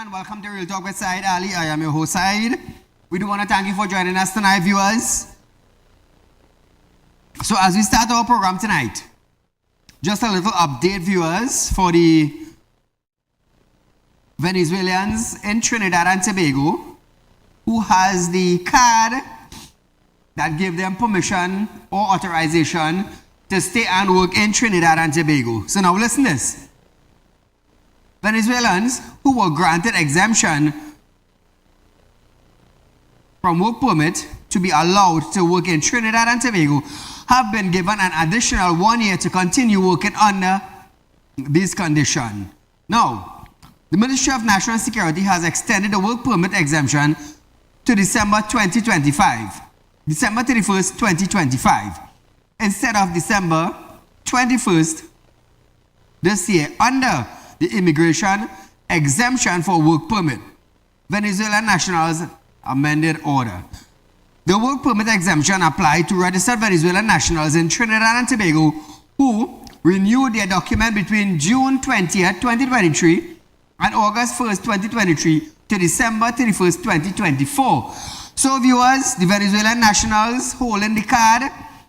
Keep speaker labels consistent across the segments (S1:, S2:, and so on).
S1: gentlemen, welcome to Real Talk with Saieed Ali. I am your host, Saieed. We do want to thank you for joining us tonight, viewers. So as we start our program tonight, just a little update, viewers, for the Venezuelans in Trinidad and Tobago who has the card that give them permission or authorization to stay and work in Trinidad and Tobago. So now listen to this. Venezuelans who were granted exemption from work permit to be allowed to work in Trinidad and Tobago have been given an additional 1 year to continue working under this condition. Now, the Ministry of National Security has extended the work permit exemption to December 2025, December 31st, 2025, instead of December 21st this year under the Immigration Exemption for Work Permit, Venezuelan Nationals Amended Order. The work permit exemption applied to registered Venezuelan nationals in Trinidad and Tobago who renewed their document between June 20th, 2023 and August 1st, 2023 to December 31st, 2024. So viewers, the Venezuelan nationals holding the card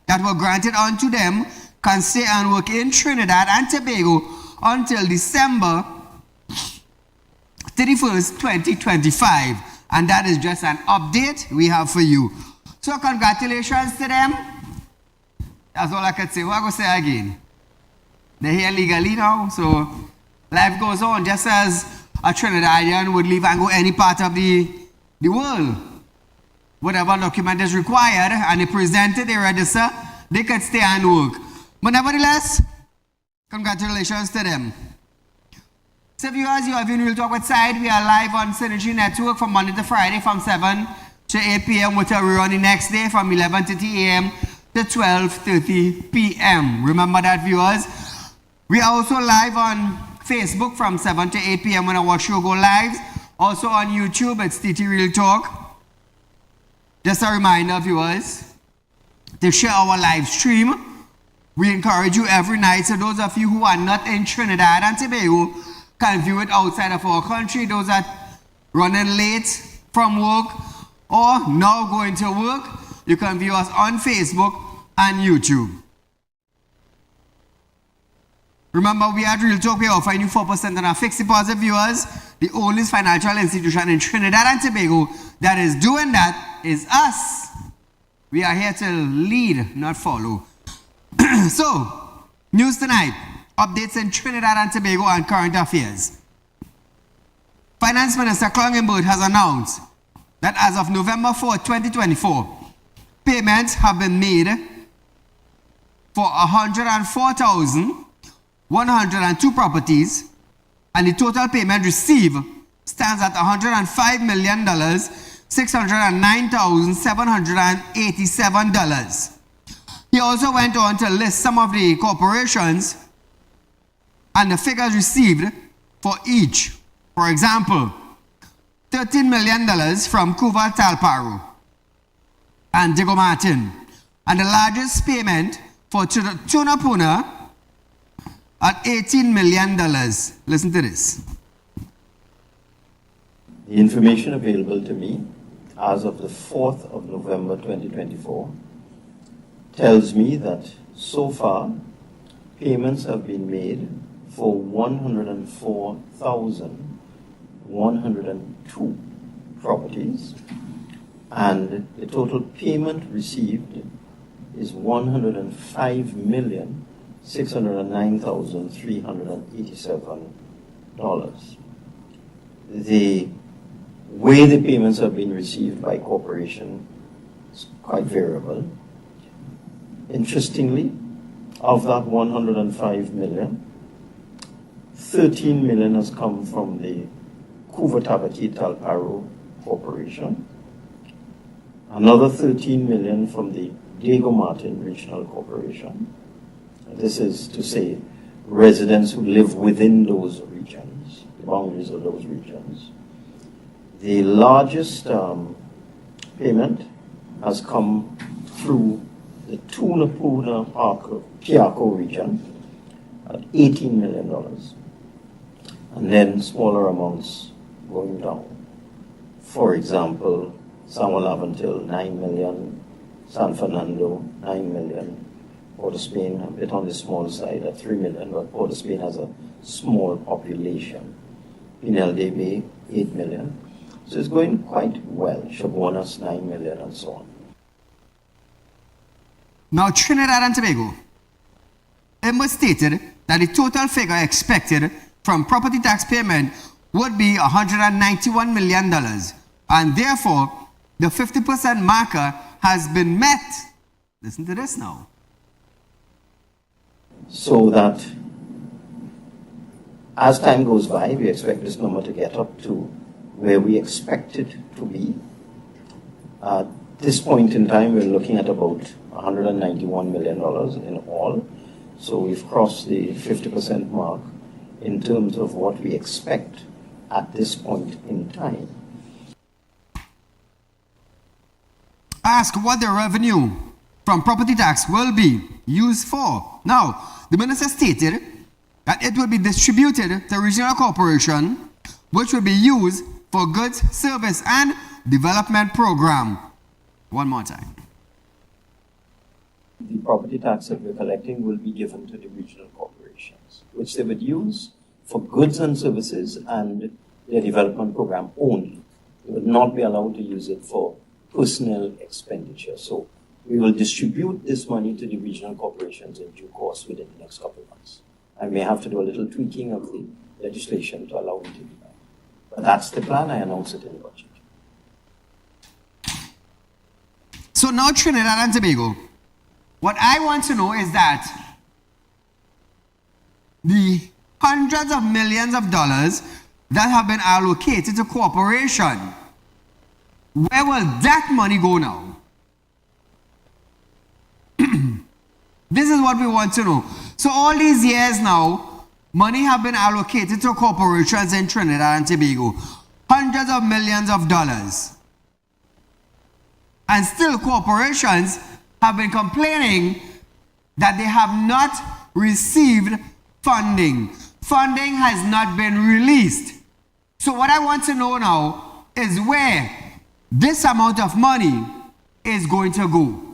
S1: that were granted unto them can stay and work in Trinidad and Tobago until December 31st, 2025. And that is just an update we have for you. So congratulations to them. That's all I could say. What am I going to say again? They're here legally now, so life goes on just as a Trinidadian would leave and go any part of the world. Whatever document is required and they present it, they register, they could stay and work. But nevertheless, congratulations to them. So viewers, you have been Real Talk with Saieed. We are live on Synergy Network from Monday to Friday from 7 to 8 p.m. with a rerun the next day from 11:30 a.m. to 12:30 p.m. Remember that, viewers. We are also live on Facebook from 7 to 8 p.m. when our show go live. Also on YouTube, it's TT Real Talk. Just a reminder, viewers, to share our live stream. We encourage you every night. So those of you who are not in Trinidad and Tobago can view it outside of our country. Those that running late from work or now going to work, you can view us on Facebook and YouTube. Remember, we at Real Talk, we are offering you 4% on our fixed deposit, viewers. The oldest financial institution in Trinidad and Tobago that is doing that is us. We are here to lead, not follow. So, news tonight. Updates in Trinidad and Tobago and current affairs. Finance Minister Clongenberg has announced that as of November 4, 2024, payments have been made for 104,102 properties, and the total payment received stands at $105,609,787. He also went on to list some of the corporations and the figures received for each. For example, $13 million from Cuba Talparo and Diego Martin, and the largest payment for Tunapuna at $18 million. Listen to this.
S2: The information available to me as of the 4th of November 2024 tells me that so far payments have been made for 104,102 properties, and the total payment received is $105,609,387. The way the payments have been received by corporation is quite variable. Interestingly, of that 105 million, 13 million has come from the Cuba Talparo Corporation, another 13 million from the Diego Martin Regional Corporation. This is to say residents who live within those regions, the boundaries of those regions. The largest payment has come through the Tunapuna Piaco region at $18 million. And then smaller amounts going down. For example, San Juan Laventil, 9 million, San Fernando, 9 million, Port of Spain, a bit on the small side at 3 million, but Port of Spain has a small population. Pinel de Bay, 8 million. So it's going quite well. Chaguanas, 9 million, and so on.
S1: Now, Trinidad and Tobago, it was stated that the total figure expected from property tax payment would be $191 million, and therefore the 50% marker has been met. Listen to this now.
S2: So that as time goes by, we expect this number to get up to where we expect it to be. At this point in time, we're looking at about $191 million in all. So we've crossed the 50% mark in terms of what we expect at this point in time.
S1: Ask what the revenue from property tax will be used for. Now, the minister stated that it will be distributed to regional corporation, which will be used for goods, service, and development program. One more time.
S2: The property tax that we're collecting will be given to the regional corporations, which they would use for goods and services and their development program only. They would not be allowed to use it for personal expenditure. So we will distribute this money to the regional corporations in due course within the next couple of months. I may have to do a little tweaking of the legislation to allow me to do that. But that's the plan. I announced it in the budget.
S1: So now Trinidad and Tobago, what I want to know is that the hundreds of millions of dollars that have been allocated to cooperation, where will that money go now? This is what we want to know. So all these years now, money have been allocated to corporations in Trinidad and Tobago. Hundreds of millions of dollars. And still corporations have been complaining that they have not received funding. Funding has not been released. So what I want to know now is where this amount of money is going to go.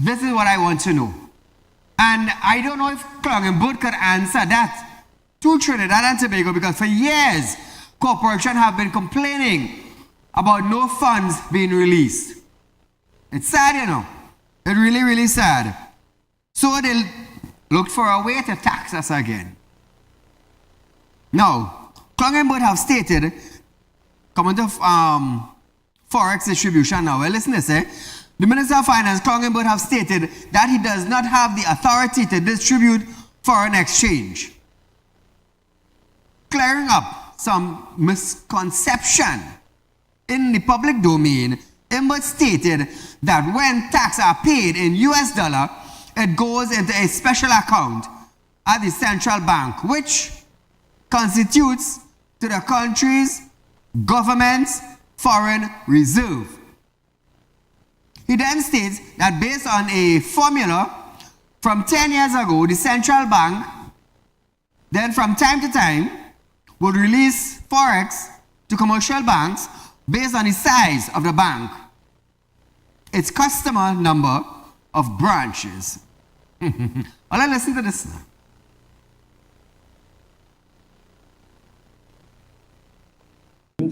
S1: This is what I want to know. And I don't know if Clongenburg could answer that to Trinidad and Tobago, because for years, corporations have been complaining about no funds being released. It's sad, you know. It's really, really sad. So they looked for a way to tax us again. Now, Clongenburg have stated, coming to Forex distribution now, well, listen to this, the Minister of Finance, Clongenburg, have stated that he does not have the authority to distribute foreign exchange. Clearing up some misconception in the public domain, Imbert stated that when taxes are paid in US dollar, it goes into a special account at the central bank, which constitutes to the country's government's foreign reserve. He then states that based on a formula from 10 years ago, the central bank then from time to time would release Forex to commercial banks based on the size of the bank, its customer number of branches. Well, let's listen to this.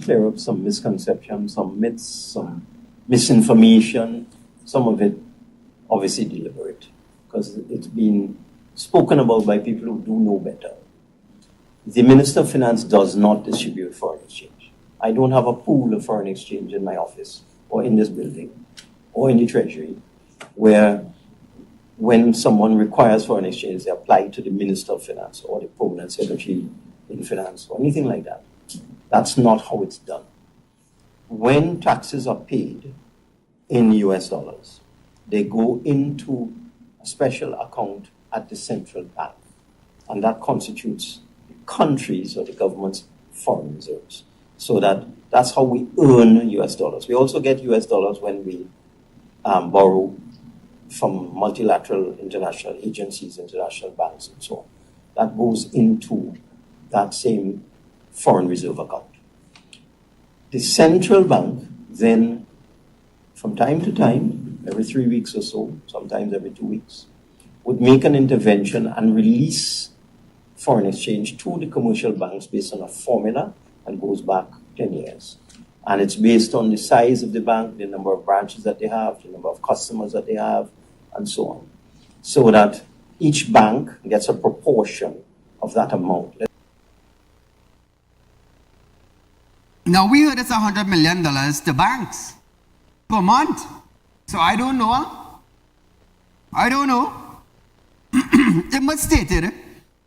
S2: Clear up some misconceptions, some myths, some misinformation, some of it obviously deliberate, because it's been spoken about by people who do know better. The Minister of Finance does not distribute foreign exchange. I don't have a pool of foreign exchange in my office or in this building or in the Treasury where when someone requires foreign exchange, they apply to the Minister of Finance or the Permanent Secretary in Finance or anything like that. That's not how it's done. When taxes are paid in US dollars, they go into a special account at the central bank, and that constitutes the country's or the government's foreign reserves. So that's how we earn US dollars. We also get US dollars when we borrow from multilateral international agencies, international banks, and so on. That goes into that same foreign reserve account. The central bank then, from time to time, every 3 weeks or so, sometimes every 2 weeks, would make an intervention and release foreign exchange to the commercial banks based on a formula and goes back 10 years. And it's based on the size of the bank, the number of branches that they have, the number of customers that they have, and so on. So that each bank gets a proportion of that amount.
S1: Now, we heard it's $100 million to banks per month. So I don't know. It was stated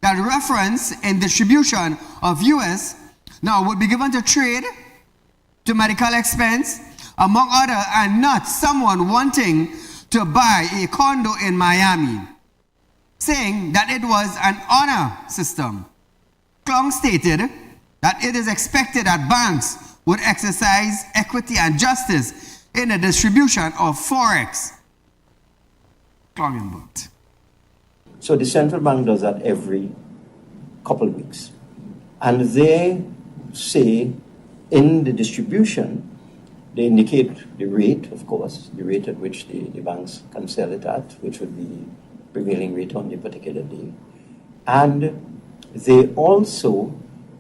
S1: that reference in distribution of US now would be given to trade, to medical expense, among other, and not someone wanting to buy a condo in Miami, saying that it was an honor system. Klong stated that it is expected that banks would exercise equity and justice in the distribution of Forex. Klong input.
S2: So the central bank does that every couple of weeks. And they say in the distribution, they indicate the rate, of course, the rate at which the banks can sell it at, which would be the prevailing rate on the particular day. And they also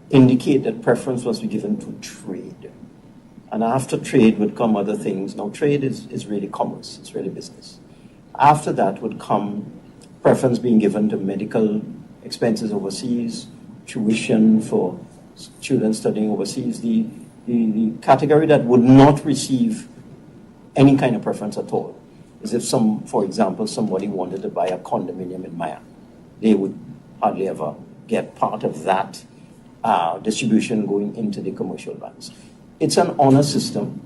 S2: indicate that preference must be given to trade. And after trade would come other things. Now, trade is really commerce, it's really business. After that would come preference being given to medical expenses overseas, tuition for children studying overseas, the category that would not receive any kind of preference at all is if for example, somebody wanted to buy a condominium in Miami. They would hardly ever get part of that distribution going into the commercial banks. It's an honor system,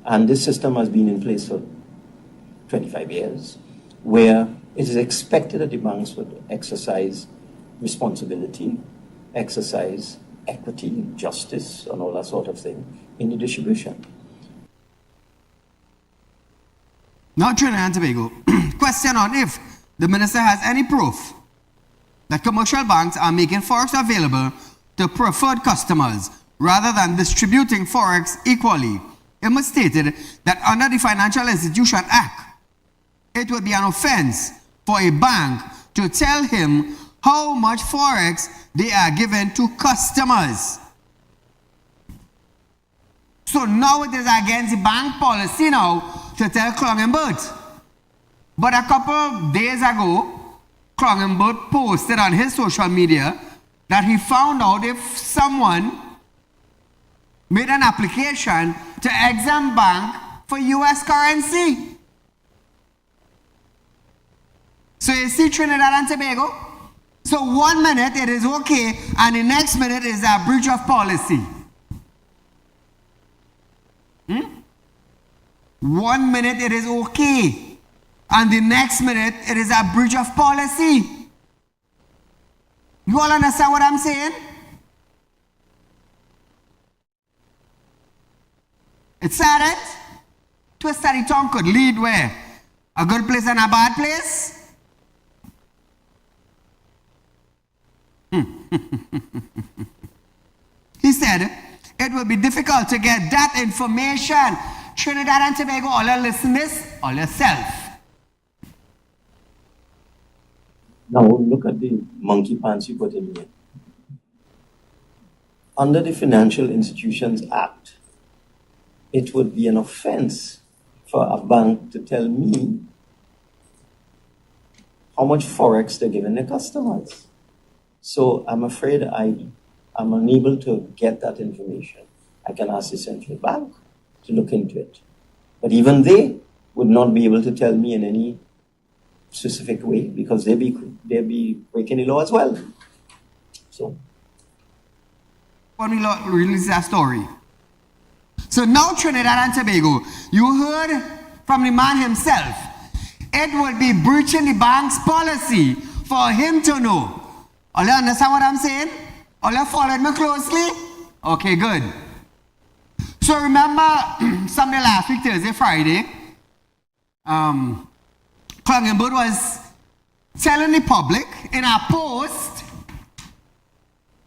S2: and this system has been in place for 25 years, where it is expected that the banks would exercise responsibility, exercise equity, justice, and all that sort of thing in the distribution.
S1: Now, Trinidad and Tobago, question on if the minister has any proof that commercial banks are making Forex available to preferred customers rather than distributing Forex equally. It was stated that under the Financial Institution Act, it would be an offense for a bank to tell him how much Forex they are given to customers. So now it is against the bank policy now to tell Klongenbert. But a couple of days ago, Klongenbert posted on his social media that he found out if someone made an application to EximBank for US currency. So you see Trinidad and Tobago? So 1 minute it is okay, and the next minute is a breach of policy. 1 minute it is okay, and the next minute it is a breach of policy. You all understand what I'm saying? It's sad, Twist of the tongue could lead where? A good place and a bad place? He said it will be difficult to get that information. Trinidad and Tobago, all your listeners, all yourself.
S2: Now look at the monkey pants you put in here. Under the Financial Institutions Act, it would be an offense for a bank to tell me how much Forex they're giving their customers. So I'm afraid I'm unable to get that information. I can ask the central bank to look into it. But even they would not be able to tell me in any specific way because they'd be breaking the law as well. So
S1: when we release that story. So now Trinidad and Tobago, you heard from the man himself. It would be breaching the bank's policy for him to know. All you understand what I'm saying? All you followed me closely? Okay, good. So remember, Sunday last week, Thursday, Friday, Klongenbert was telling the public in a post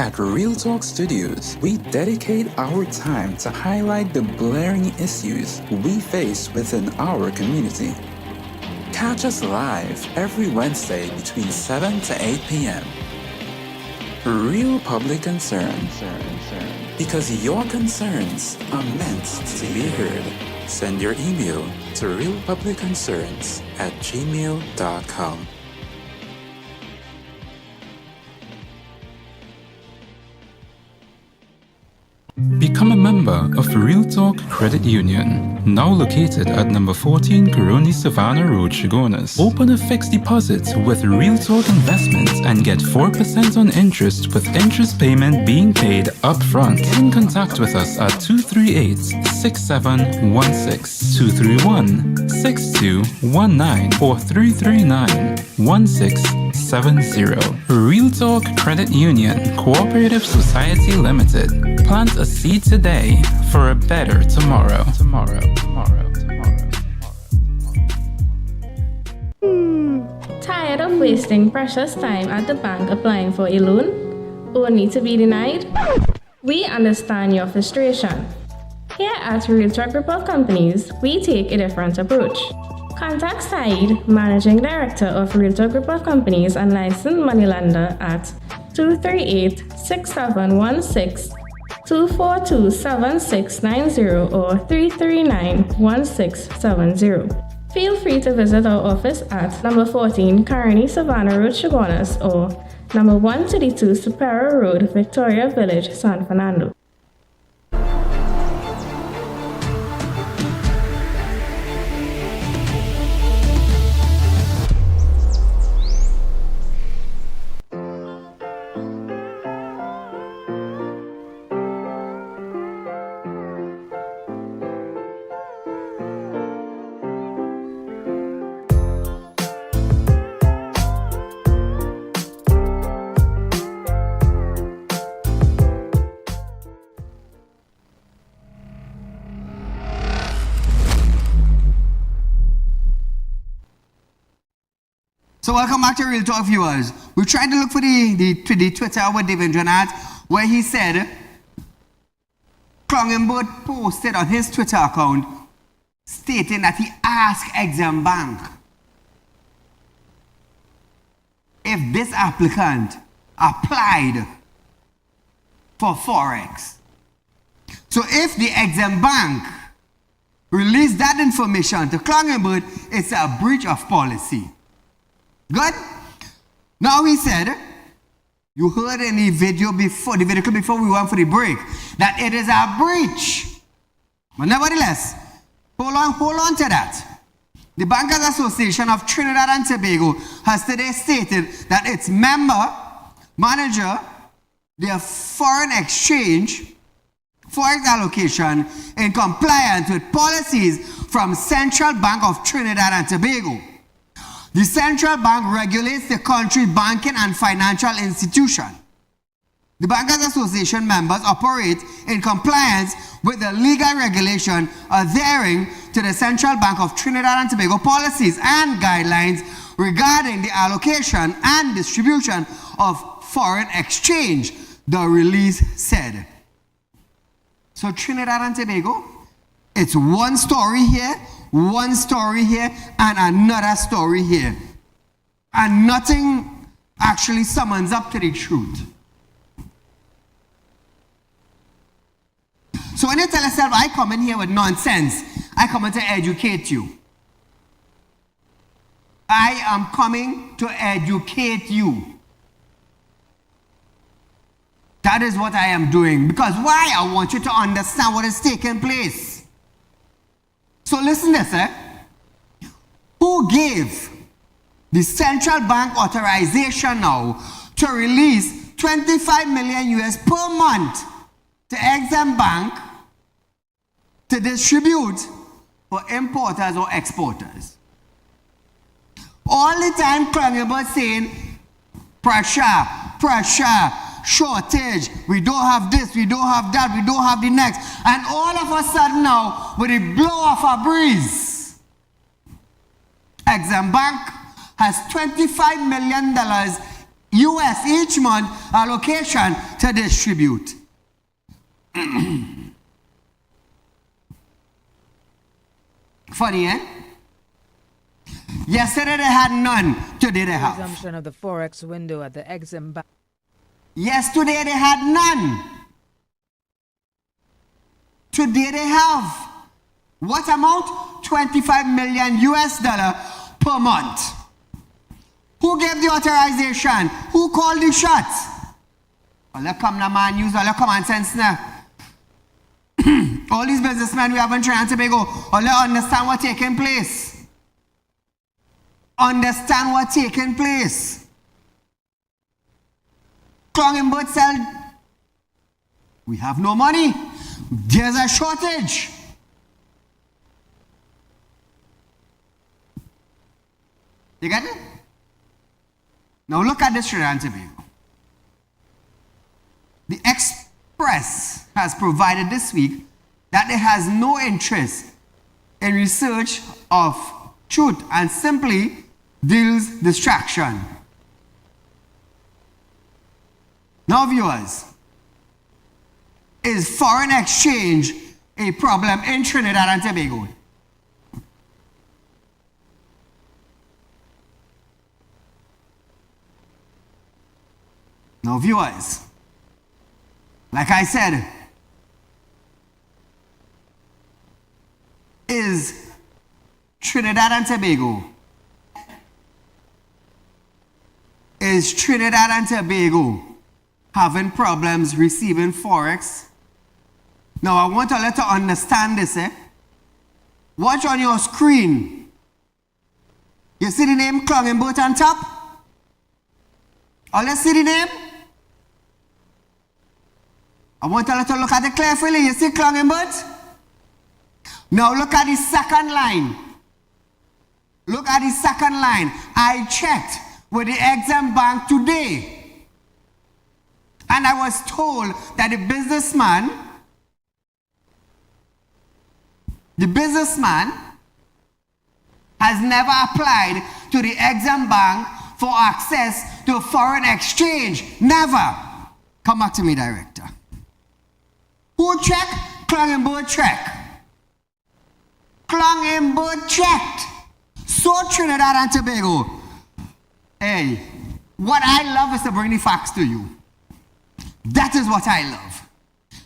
S3: At Real Talk Studios, we dedicate our time to highlight the glaring issues we face within our community. Catch us live every Wednesday between 7 to 8 p.m. Real Public Concern. Because your concerns are meant to be heard. Send your email to realpublicconcerns@gmail.com.
S4: Become a member of Real Talk Credit Union, now located at number 14 Coroni Savannah Road, Chagonas. Open a fixed deposit with Real Talk Investments and get 4% on interest with interest payment being paid upfront. Get in contact with us at 238-6716, 231-6219 or 339-1670. Real Talk Credit Union Cooperative Society Limited. Plant a seed today for a better tomorrow.
S5: Tired of wasting precious time at the bank applying for a loan, only to be denied? We understand your frustration. Here at Real Talk Group of Companies, we take a different approach. Contact Saieed, Managing Director of Real Talk Group of Companies and licensed moneylender at 238-6716, 242-7690 or 339-1670. Feel free to visit our office at number 14 Coroni Savannah Road, Chagonas or number 132 Superior Road, Victoria Village, San Fernando.
S1: So welcome back to Real Talk, viewers. We're trying to look for the Twitter with Devendran at, where he said Krongenberg posted on his Twitter account stating that he asked EximBank if this applicant applied for Forex. So if the EximBank released that information to Krongenberg, it's a breach of policy. Good? Now he said, you heard in the video before we went for the break, that it is a breach. But nevertheless, hold on to that. The Bankers Association of Trinidad and Tobago has today stated that its manager, their foreign exchange, forex allocation in compliance with policies from Central Bank of Trinidad and Tobago. The central bank regulates the country's banking and financial institution. The Bankers Association members operate in compliance with the legal regulation adhering to the Central Bank of Trinidad and Tobago policies and guidelines regarding the allocation and distribution of foreign exchange, the release said. So Trinidad and Tobago, it's one story here, and another story here. And nothing actually summons up to the truth. So when you tell yourself, I come in here with nonsense, I come in to educate you. I am coming to educate you. That is what I am doing. Because why? I want you to understand what is taking place. So listen to this, Who gave the central bank authorization now to release 25 million US per month to EximBank to distribute for importers or exporters? All the time Krongenberg saying pressure, shortage, we don't have this, we don't have that, we don't have the next. And all of a sudden now, with a blow of a breeze, EximBank has $25 million US each month allocation to distribute. Funny, eh? Yesterday they had none, today they have.
S6: Resumption of the Forex window at the EximBank.
S1: Yesterday they had none. Today they have. What amount? 25 million US dollar per month. Who gave the authorization? Who called the shots? All the come man use all the common sense now. All these businessmen we have in Trinidad and Tobago, all they understand what's taking place. Understand what's taking place. Clung in both sell. We have no money. There's a shortage. You get it? Now look at this Trinidad and Tobago. The Express has provided this week that it has no interest in research of truth and simply deals distraction. Now viewers, is foreign exchange a problem in Trinidad and Tobago? Now viewers, like I said, is Trinidad and Tobago having problems receiving Forex? Now I want you to understand this. Watch on your screen. You see the name Clung in Boat on top? All you see the name? I want you to look at it carefully. You see Clung in Boat? Now look at the second line. Look at the second line. I checked with the EximBank today. And I was told that the businessman has never applied to the EximBank for access to foreign exchange. Never. Come back to me, director. Who checked? Clung in Boat check. Clung in Boat checked. So Trinidad and Tobago. Hey, what I love is to bring the facts to you. That is what I love.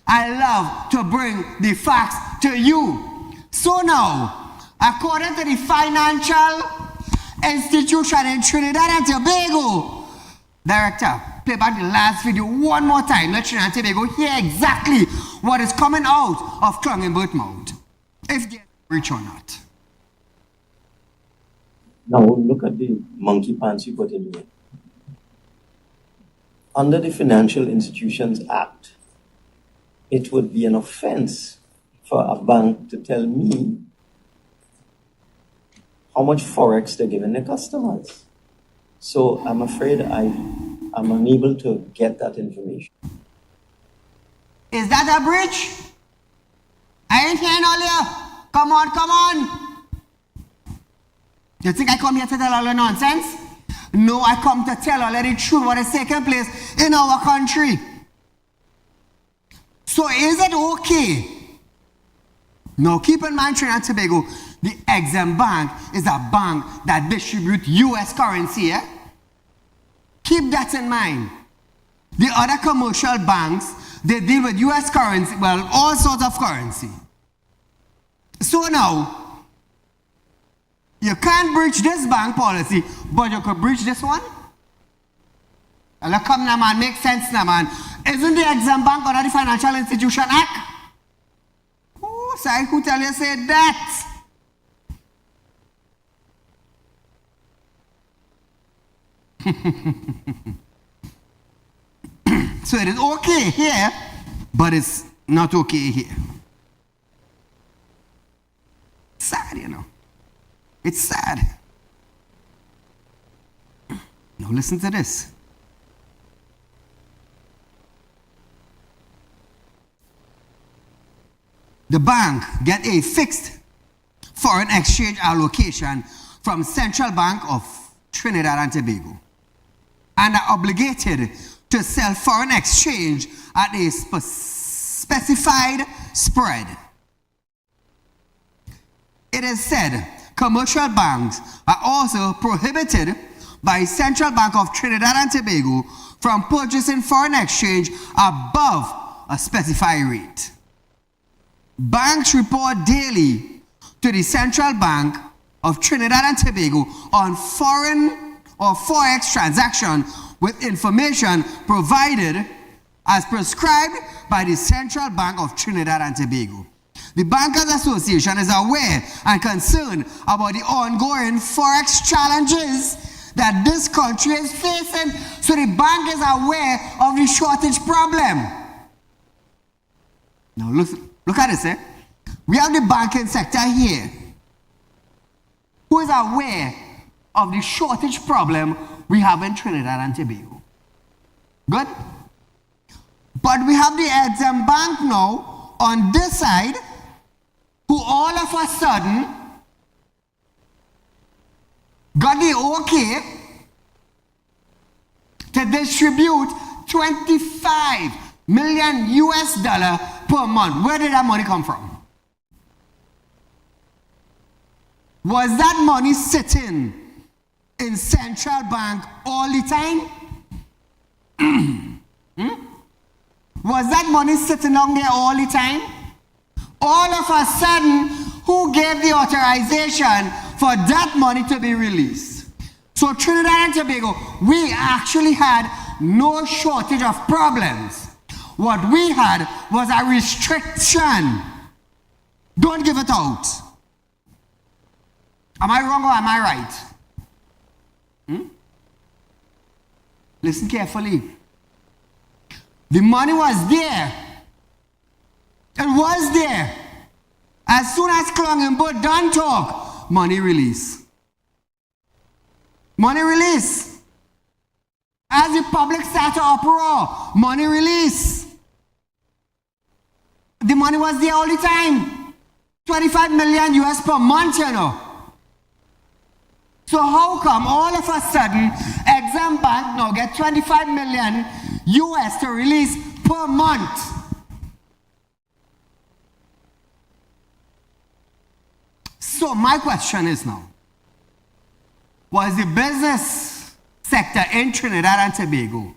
S1: I love to bring the facts to you. So now, according to the financial institution in Trinidad and Tobago, director, play back the last video one more time. Let Trinidad and Tobago hear exactly what is coming out of Clung in Boat mouth. If they're rich or not.
S2: Now look at the monkey pants you put in here. Under the Financial Institutions Act, it would be an offense for a bank to tell me how much Forex they're giving their customers. So I'm afraid I'm unable to get that information.
S1: Is that a breach? I ain't hearing all you. Come on, come on. You think I come here to tell all the nonsense? No, I come to tell all the truth what is taking place in our country. So is it okay? Now keep in mind, Trinidad and Tobago, the EximBank is a bank that distributes US currency. Keep that in mind. The other commercial banks, they deal with US currency, well, all sorts of currency. So now, you can't breach this bank policy, but you could breach this one? Well, come now, man, make sense now, man. Isn't the EximBank under the Financial Institution Act? Oh, say, who tell you say that? So it is okay here, but it's not okay here. Sad, you know. It's sad. Now listen to this. The bank get a fixed foreign exchange allocation from Central Bank of Trinidad and Tobago and are obligated to sell foreign exchange at a specified spread. It is said commercial banks are also prohibited by Central Bank of Trinidad and Tobago from purchasing foreign exchange above a specified rate. Banks report daily to the Central Bank of Trinidad and Tobago on foreign or forex transaction with information provided as prescribed by the Central Bank of Trinidad and Tobago. The Bankers Association is aware and concerned about the ongoing forex challenges that this country is facing, so the bank is aware of the shortage problem. Now look at this, eh? We have the banking sector here, who is aware of the shortage problem we have in Trinidad and Tobago. Good? But we have the EximBank now on this side, who all of a sudden got the okay to distribute 25 million US dollar per month. Where did that money come from? Was that money sitting in Central Bank all the time? Was that money sitting down there all the time? All of a sudden, who gave the authorization for that money to be released? So Trinidad and Tobago, we actually had no shortage of problems. What we had was a restriction. Don't give it out. Am I wrong or am I right? Listen carefully. The money was there. It was there. As soon as Klongenbo done talk, money release. Money release. As the public started uproar, money release. The money was there all the time. 25 million US per month, you know. So how come all of a sudden EximBank now get 25 million US to release per month? So my question is now, was the business sector in Trinidad and Tobago,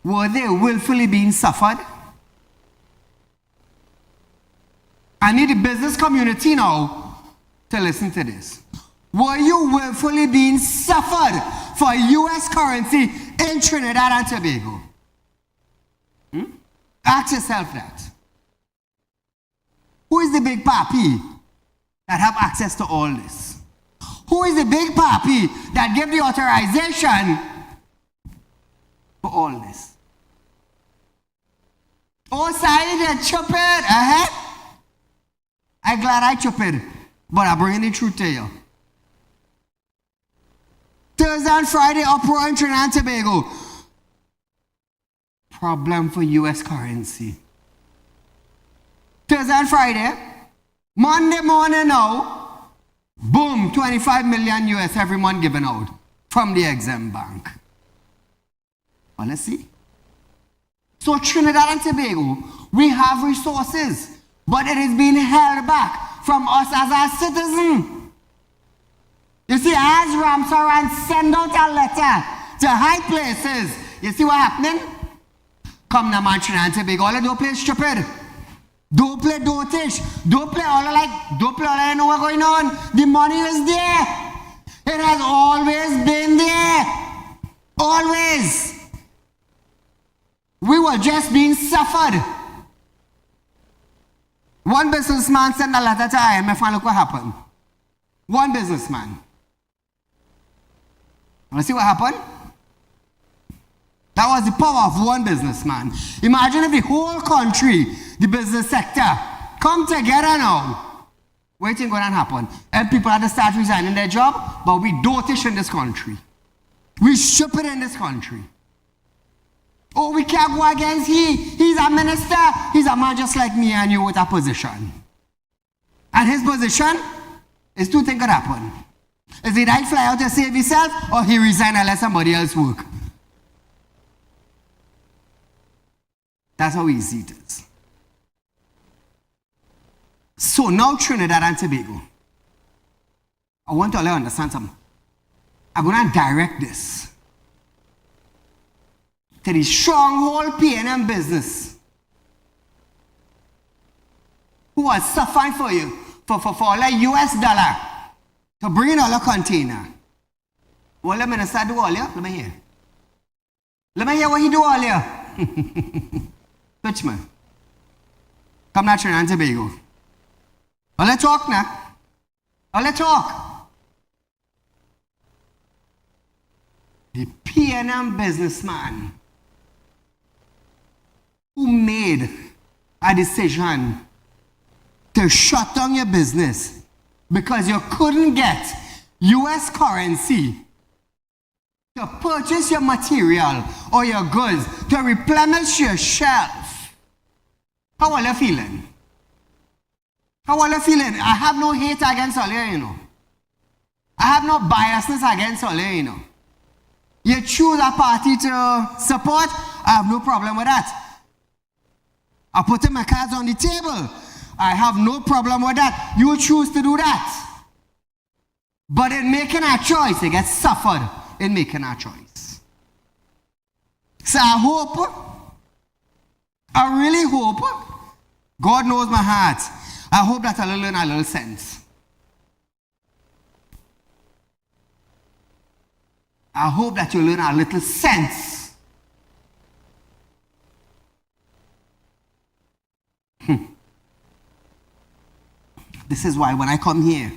S1: were they willfully being suffered? I need the business community now to listen to this. Were you willfully being suffered for US currency in Trinidad and Tobago? Ask yourself that. Who is the big papi that have access to all this? Who is the big papi that gave the authorization for all this? Oh, Saieed, chop it. I'm glad I chop it, but I'm bringing the truth to you. Thursday and Friday, uproar in Trinidad and Tobago. Problem for US currency. Thursday and Friday. Monday morning now, boom, 25 million US every month given out from the EximBank. Wanna see? So Trinidad and Tobago, we have resources, but it is being held back from us as a citizen. You see, as Ramsaran send out a letter to high places, you see what happening? Come now, man, Trinidad and Tobago, all don't play stupid. Don't play dotish. Don't play all I know what's going on. The money is there. It has always been there. Always. We were just being suffered. One businessman sent a letter to IMF and look what happened. One businessman. Want to see what happened? That was the power of one businessman. Imagine if the whole country, the business sector, come together now. What do you think going to happen? And people had to start resigning their job, but we dotish in this country. We stupid in this country. Oh, we can't go against he. He's a minister. He's a man just like me and you with a position. And his position is two things could happen. Is it I fly out to save himself or he resign and let somebody else work? That's how easy it is. So now Trinidad and Tobago, I want to all understand something. I'm going to direct this to the stronghold P&M business who are suffering for you for like US dollar to bring in all a container. What the minister do all here? Let me hear. Let me hear what he do all here. Touch me. Come now, Trinidad and Tobago. Well, let's talk now. Well, let's talk. The P&M businessman who made a decision to shut down your business because you couldn't get US currency to purchase your material or your goods to replenish your shelf. How are you feeling? How are you feeling? I have no hate against all you, you know. I have no biasness against all you, you know. You choose a party to support, I have no problem with that. I put my cards on the table. I have no problem with that. You choose to do that. But in making a choice, you get suffered in making a choice. So I hope, I really hope, God knows my heart, I hope that I'll learn a little sense. I hope that you learn a little sense. This is why when I come here,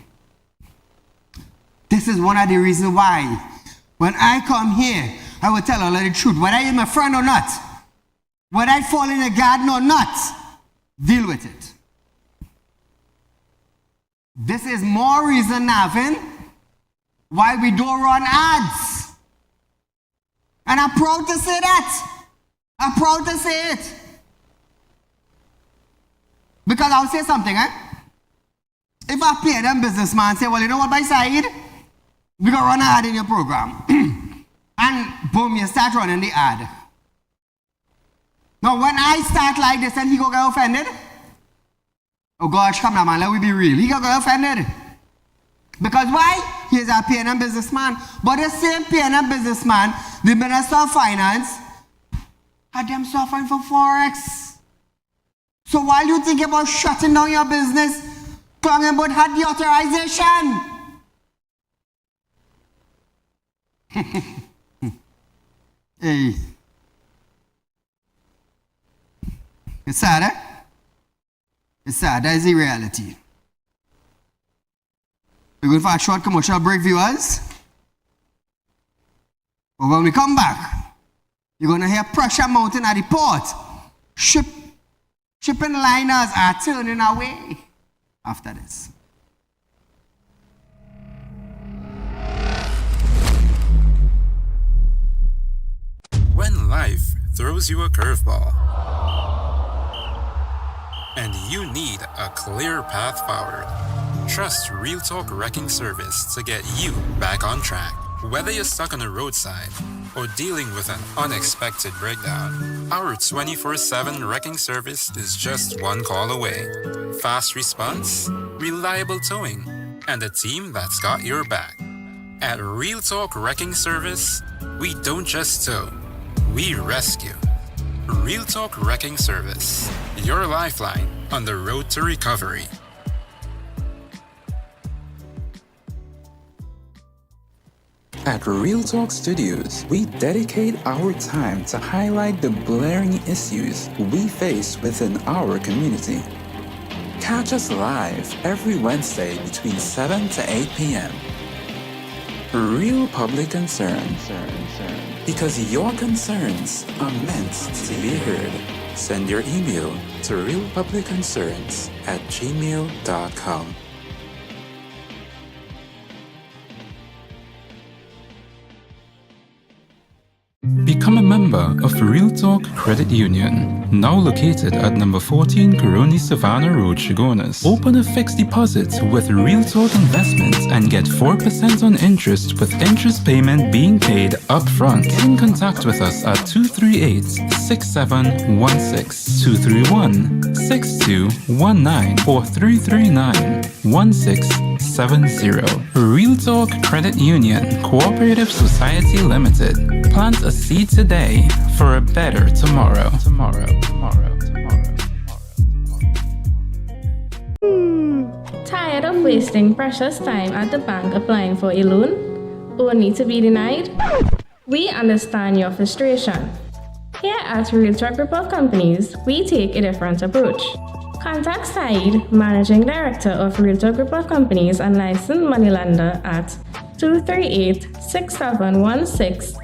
S1: this is one of the reasons why when I come here, I will tell all of the truth. Whether you're my friend or not, whether I fall in the garden or not, deal with it. This is more reason, Navin, why we don't run ads. And I'm proud to say that. I'm proud to say it. Because I'll say something, If a P&M businessman say, well, you know what, by Saeed, we're going to run an ad in your program. And boom, you start running the ad. Now, when I start like this and he go get offended, oh gosh, come on, man, let me be real. He go get offended. Because why? He's a P&M businessman. But the same P&M businessman, the Minister of Finance, had them suffering for Forex. So while you think about shutting down your business, Klangenbud had the authorization. Hey. It's sad, It's sad. That is the reality. We're going for a short commercial break, viewers. But when we come back, you're going to hear pressure mounting at the port. Shipping liners are turning away after this.
S4: When life throws you a curveball and you need a clear path forward, trust Real Talk Wrecking Service to get you back on track. Whether you're stuck on the roadside or dealing with an unexpected breakdown, our 24/7 wrecking service is just one call away. Fast response, reliable towing, and a team that's got your back. At Real Talk Wrecking Service, we don't just tow, we rescue. Real Talk Wrecking Service, your lifeline on the road to recovery.
S3: At Real Talk Studios, we dedicate our time to highlight the blaring issues we face within our community. Catch us live every Wednesday between 7 to 8 p.m. Real public concern. Because your concerns are meant to be heard. Send your email to realpublicconcerns@gmail.com. Become a member of Real Talk Credit Union, now located at number 14 Coroni Savannah Road, Chaguanas. Open a fixed deposit with Real Talk Investments and get 4% on interest with interest payment being paid up front. Get in contact with us at 238-6716, 231-6219 or 339-1670. Real Talk Credit Union Cooperative Society Limited. Plant a seed today for a better tomorrow.
S5: Tired of wasting precious time at the bank applying for a loan, only to be denied? We understand your frustration. Here at Realtor Group of Companies, we take a different approach. Contact Saieed, Managing Director of Realtor Group of Companies and licensed moneylender at 238-6716,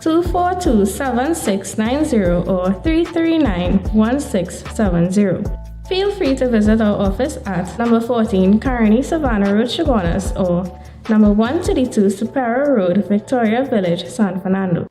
S5: 242-7690 or 339-1670. Feel free to visit our office at number 14 Coroni Savannah Road, Chaguanas or number 132 Superior Road, Victoria Village, San Fernando.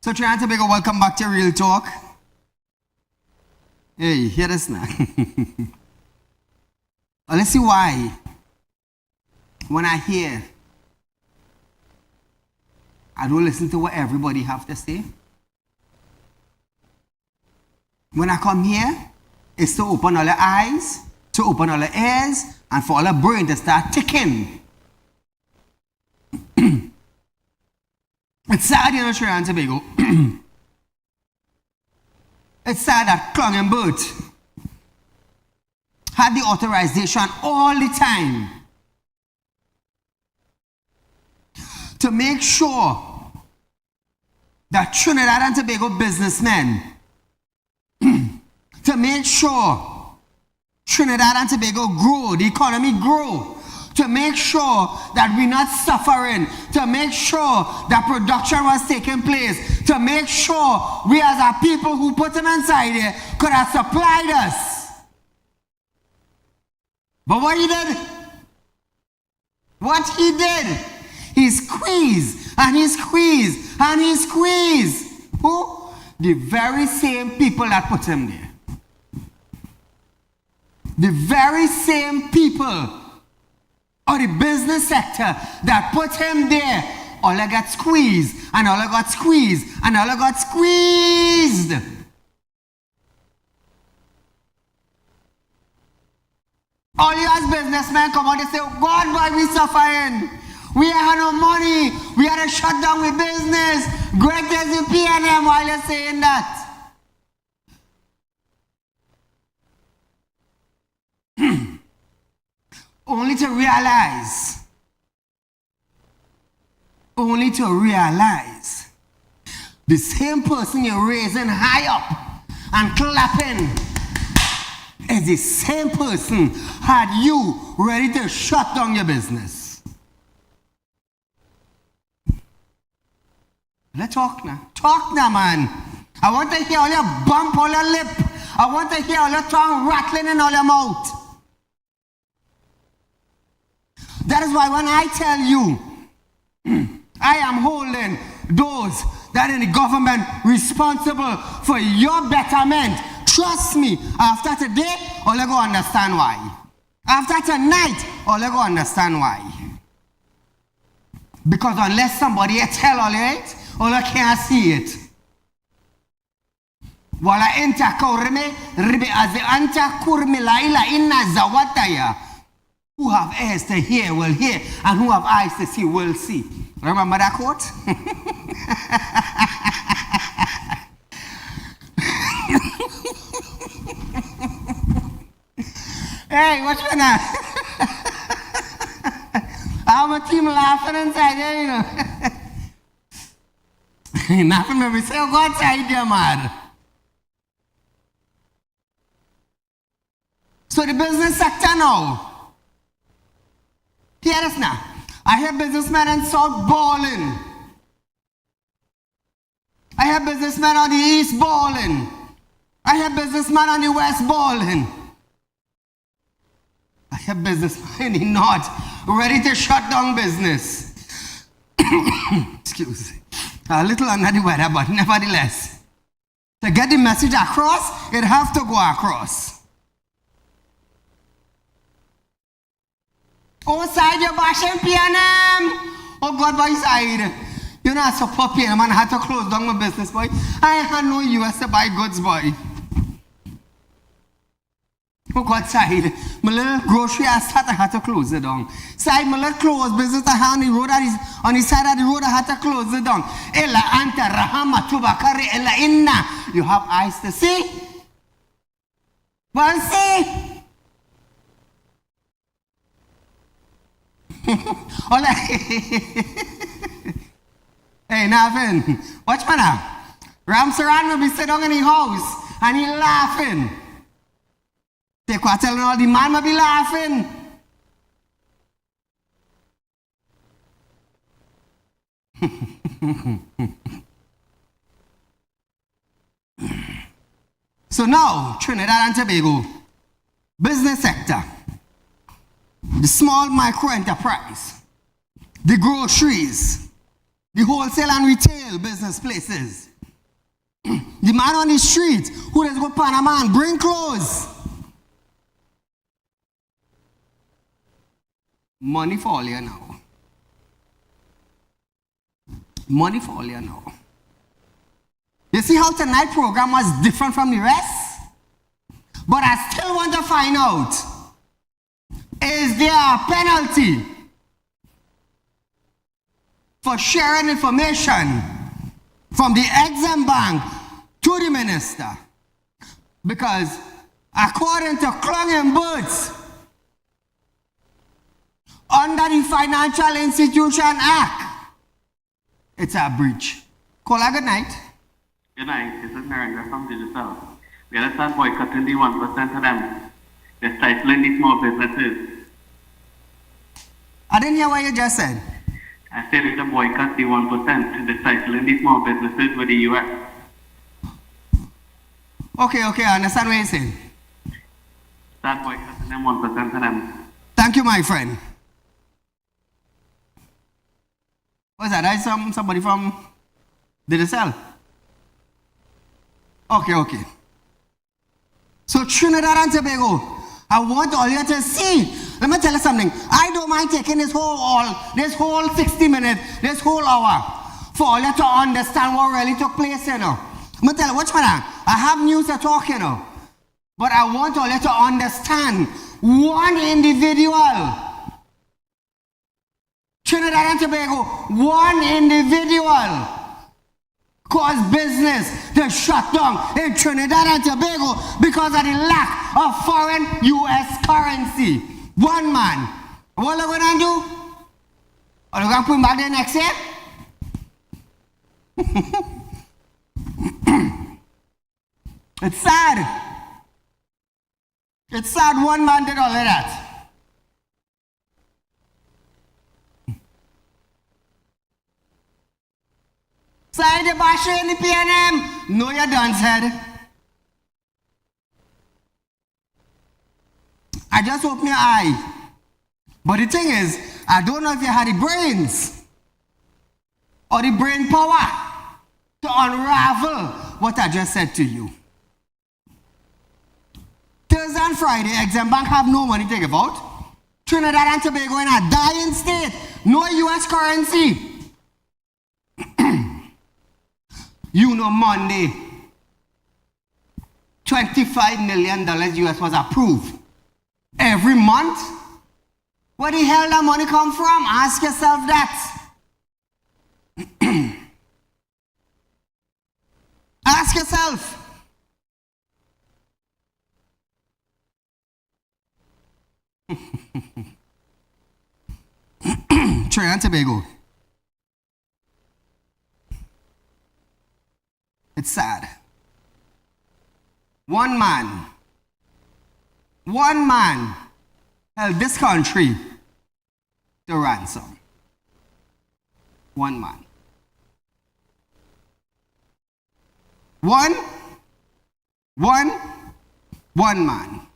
S1: So Trinidad and Tobago, welcome back to Real Talk. Hey, hear this now. Well, let's see why. When I hear, I don't listen to what everybody have to say. When I come here, it's to open all the eyes, to open all the ears, and for all the brain to start ticking. It's sad, you know, Trinidad and Tobago. It's sad that Clungenbert had the authorization all the time to make sure that Trinidad and Tobago businessmen, to make sure Trinidad and Tobago grow, the economy grow, to make sure that we're not suffering, to make sure that production was taking place, to make sure we as our people who put them inside here could have supplied us. But what he did, he squeezed, and he squeezed, and he squeezed. Who? The very same people that put him there. The very same people or the business sector that put him there, all I got squeezed, and all I got squeezed, and all I got squeezed. All you as businessmen come out and say, God, why we suffering? We have no money. We had to shut down with business. Greg doesn't pay them while you're saying that. Only to realize the same person you're raising high up and clapping is the same person had you ready to shut down your business. Let's talk now. Talk now, man. I want to hear all your bump, all your lip. I want to hear all your tongue rattling in all your mouth. That is why when I tell you, I am holding those that in the government responsible for your betterment. Trust me, after today, all you go understand why. After tonight, all you go understand why. Because unless somebody tell all it, all you can't see it. Wala enta kaurme ribe az anta kurmila ila inna zawataya. Who have ears to hear will hear, and who have eyes to see will see. Remember that quote? Hey, what's going on? I'm a team laughing inside there, you know. Nothing made me say, oh, go outside there, man. So the business sector now. Hear us now. I hear businessmen in South balling. I hear businessmen on the East balling. I hear businessmen on the West balling. I hear businessmen in the North ready to shut down business. Excuse me. A little under the weather, but nevertheless. To get the message across, it have to go across. Oh, side your bashing PNM. Oh, God, boy, side. You know, I support PNM and I had to close down my business, boy. I had no US to buy goods, boy. Oh, God, side. My little grocery I had to close it down. Side, my little clothes business I had on the road, on the side of the road, I had to close it down. Ella anta rahama tubakari ella inna. You have eyes to see? Well, see? Hey, nothing. Watch me now. Ramsaran will be sitting down in the house and he laughing. Take what telling all the man will be laughing. So now, Trinidad and Tobago, business sector. The small micro enterprise, the groceries, the wholesale and retail business places, the man on the street who does go Panama and bring clothes. Money for all you now. Money for all you now. You see how tonight's program was different from the rest? But I still want to find out. Is there a penalty for sharing information from the EximBank to the minister? Because according to Clung and Boots, under the Financial Institution Act, it's a breach. Caller, good night.
S7: Good night. This is Narendra from Digital. We gotta start boycotting the 1% of them. They're stifling the small businesses.
S1: I didn't hear what you just said.
S7: I said we gotta boycott the 1%. They're stifling the small businesses with the US.
S1: Okay, I understand what you're saying.
S7: Start boycotting them 1% of them.
S1: Thank you, my friend. What's that? That's somebody from Digital. Okay. So Trinidad and Tobago, I want all you to see. Let me tell you something. I don't mind taking this whole 60 minutes, this whole hour, for all you to understand what really took place, you know. Let me tell you, watch me now. I have news to talk, you know. But I want all you to understand one individual. Trinidad and Tobago, one individual caused business to shut down in Trinidad and Tobago because of the lack of foreign US currency. One man. What are we going to do? Are we going to put him back there next year? It's sad. It's sad one man did all of that. Side the basher in the PNM. No, you're done, said. I just opened your eye. But the thing is, I don't know if you had the brains or the brain power to unravel what I just said to you. Thursday and Friday, EximBank have no money to give out. Trinidad and Tobago in a dying state. No US currency. You know, Monday, $25 million US was approved. Every month? Where the hell that money come from? Ask yourself that. Ask yourself. Trinidad and Tobago. It's sad. One man held this country to ransom. One man. One man.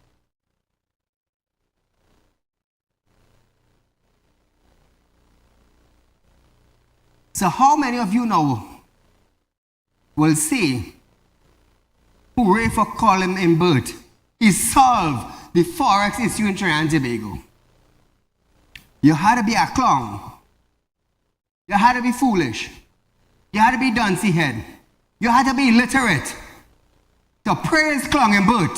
S1: So how many of you now will say, hooray for Colin in Burt, he solved the Forex issue in Trinidad and Tobago? You had to be a clown. You had to be foolish. You had to be duncy head. You had to be illiterate to praise Clong and Burt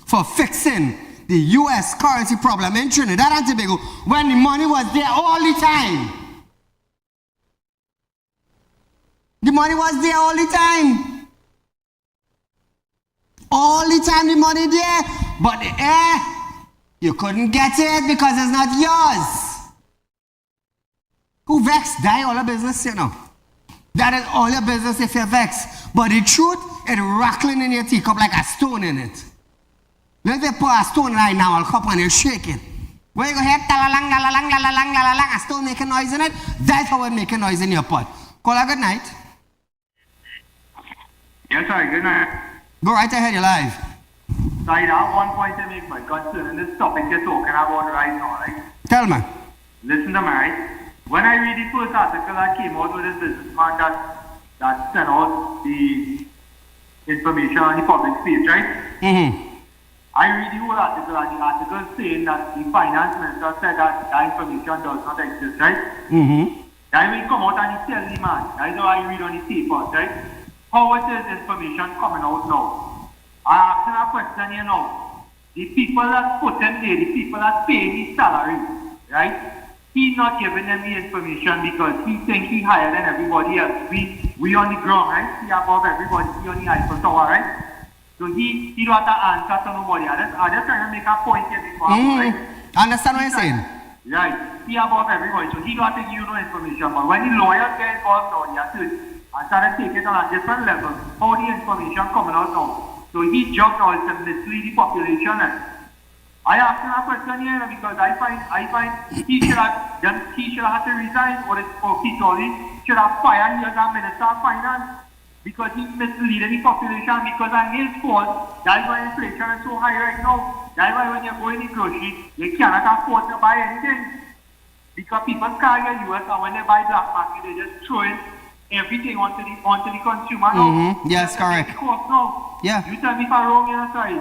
S1: for fixing the US currency problem in Trinidad and Tobago when the money was there all the time. The money was there all the time. All the time the money there, but the air, you couldn't get it because it's not yours. Who vex? Die all your business, you know. That is all your business if you vex. But the truth, it's rattling in your teacup like a stone in it. Let me put a stone right now, I'll cup and you're shaking. Where you go ahead, talalang, lalalang, lalalang, lalalang, a stone making noise in it, that's how it making noise in your pot. Call a good night.
S7: Yes, sir, good night.
S1: Go right ahead, you're live.
S7: So I have one point to make, my concerning this topic you're talking about right now, right?
S1: Tell me.
S7: Listen to me, right? When I read the first article that came out with this businessman that sent out the information on the public space, right?
S1: Mm-hmm.
S7: I read the whole article, and the article saying that the finance minister said that that information does not exist, right?
S1: Mm-hmm.
S7: Then we come out and he tell the man, that is how I read on the papers, right? How is this information coming out now? I ask him a question here now. The people that put him there, the people that pay his salary, right? He's not giving them the information because he thinks he's higher than everybody else. We on the ground, right? He above everybody, he on the Eiffel Tower, right? So he don't have to answer to nobody. I just trying to make a point here before, right?
S1: Understand what you're saying?
S7: Right. He above everybody, so he don't have to give you no information. But when the lawyers get involved now, you have to start to take it on a different level. How the information coming out now. So he jumped out to mislead the population. I asked him a question here because I find he should have had to resign or he should have fired him as a minister of finance because he's misleading the population because of his fault. That's why inflation is so high right now. That's why when you go in the grocery, you cannot afford to buy anything because people can't get US and when they buy black market, they just throw it everything onto the consumer now.
S1: Yes, correct.
S7: Now.
S1: Yeah.
S7: You tell me if I'm wrong, you're sorry.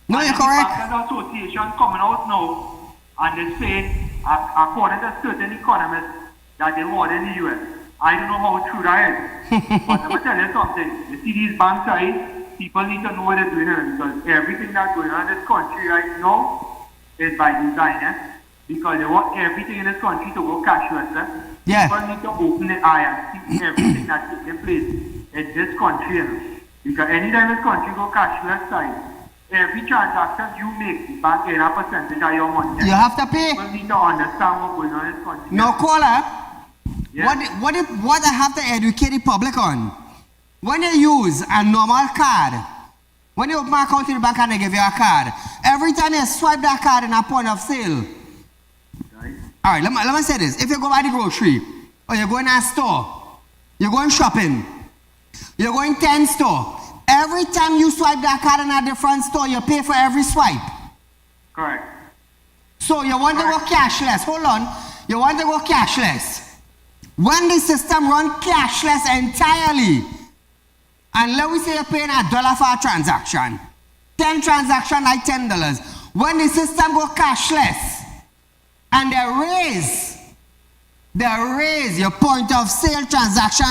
S1: No, you're correct.
S7: The Bankers Association coming out now and they're saying, according to certain economists, that they war in the US. I don't know how true that is. But I'm going to tell you something. You see these banks, right? People need to know what they're doing here because everything that's going on in this country right now is by design. Because they want everything in this country to go cashless.
S1: Yeah.
S7: People need to open the eye and see everything that's taking place in this country. Because anytime this country go cashless side, every transaction you make, the bank gain a percentage of your money.
S1: You have to pay.
S7: People need to understand what's going on in this country.
S1: No, caller.
S7: Yeah.
S1: What I have to educate the public on? When you use a normal card, when you open an account in the bank and they give you a card, every time you swipe that card in a point of sale.
S7: Right.
S1: All right, let me say this. If you go by the grocery, or you go in a store, you're going shopping, you're going 10 store, every time you swipe that card in a different store, you pay for every swipe.
S7: Correct.
S1: So you want to go cashless. Hold on. You want to go cashless. When the system run cashless entirely, and let me say you're paying $1 for a transaction, 10 transactions like $10. When the system go cashless, and they raise your point of sale transaction